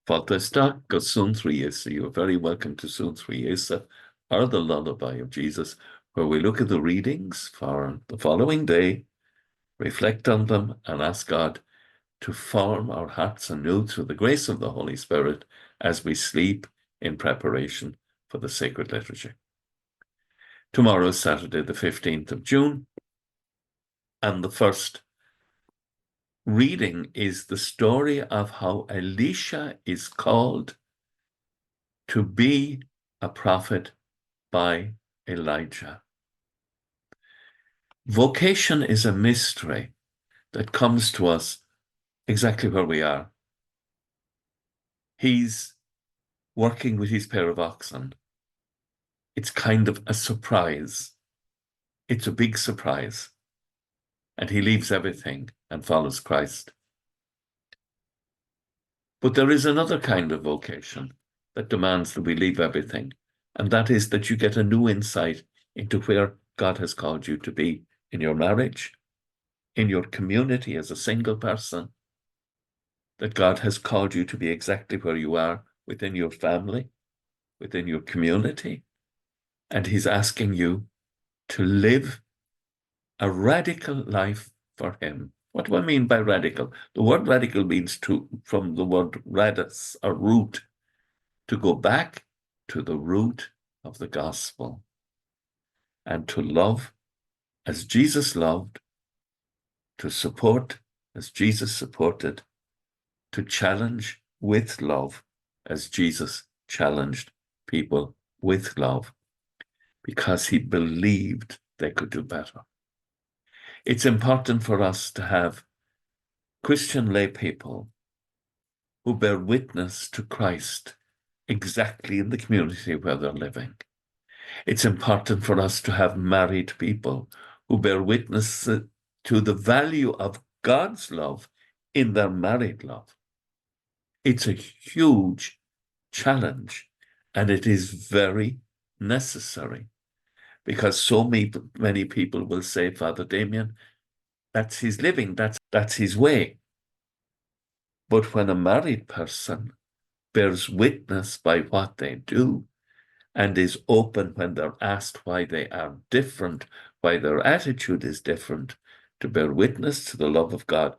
Fáilte go Suantraí Íosa. You are very welcome to Suantraí Íosa, or the Lullaby of Jesus, where we look at the readings for the following day, reflect on them, and ask God to form our hearts anew through the grace of the Holy Spirit as we sleep in preparation for the sacred liturgy. Tomorrow is Saturday, the 15th of June, and the first reading is the story of how Elisha is called to be a prophet by Elijah. Vocation is a mystery that comes to us exactly where we are. He's working with his pair of oxen. It's kind of a surprise. It's a big surprise. And he leaves everything and follows Christ. But there is another kind of vocation that demands that we leave everything, and that is that you get a new insight into where God has called you to be in your marriage, in your community as a single person, that God has called you to be exactly where you are within your family, within your community, and he's asking you to live a radical life for him. What do I mean by radical? The word radical means from the word radis, or root, to go back to the root of the gospel and to love as Jesus loved, to support as Jesus supported, to challenge with love as Jesus challenged people with love, because he believed they could do better. It's important for us to have Christian lay people who bear witness to Christ exactly in the community where they're living. It's important for us to have married people who bear witness to the value of God's love in their married love. It's a huge challenge, and it is very necessary, because so many people will say, Father Damian, that's his living, that's his way. But when a married person bears witness by what they do and is open when they're asked why they are different, why their attitude is different, to bear witness to the love of God,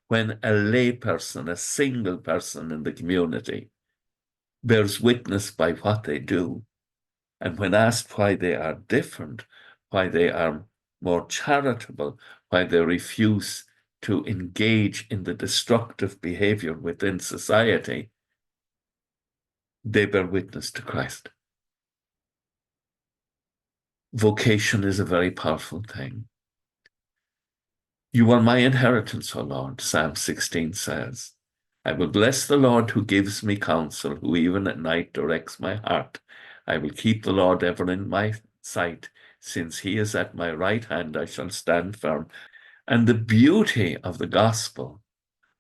when a lay person, a single person in the community, bears witness by what they do, and when asked why they are different, why they are more charitable, why they refuse to engage in the destructive behavior within society, they bear witness to Christ. Vocation is a very powerful thing. You are my inheritance, O Lord, Psalm 16 says. I will bless the Lord who gives me counsel, who even at night directs my heart. I will keep the Lord ever in my sight. Since he is at my right hand, I shall stand firm. And the beauty of the gospel,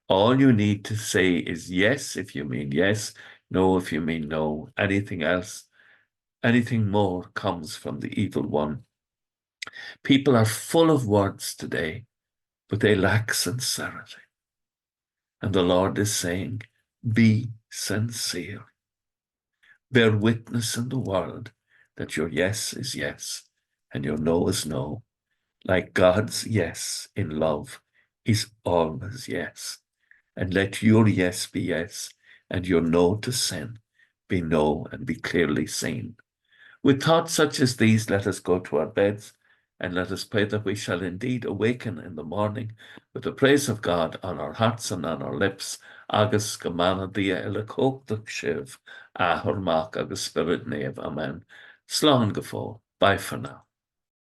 all you need to say is yes if you mean yes, no if you mean no. Anything else, anything more comes from the evil one. People are full of words today, but they lack sincerity. And the Lord is saying, be sincere. Bear witness in the world that your yes is yes and your no is no. Like God's yes in love is always yes. And let your yes be yes and your no to sin be no and be clearly seen. With thoughts such as these, let us go to our beds, and let us pray that we shall indeed awaken in the morning with the praise of God on our hearts and on our lips. Agus gemana dia ilakok shiv, ahormak agus spirit nave. Amen. Slán gefo. Bye for now.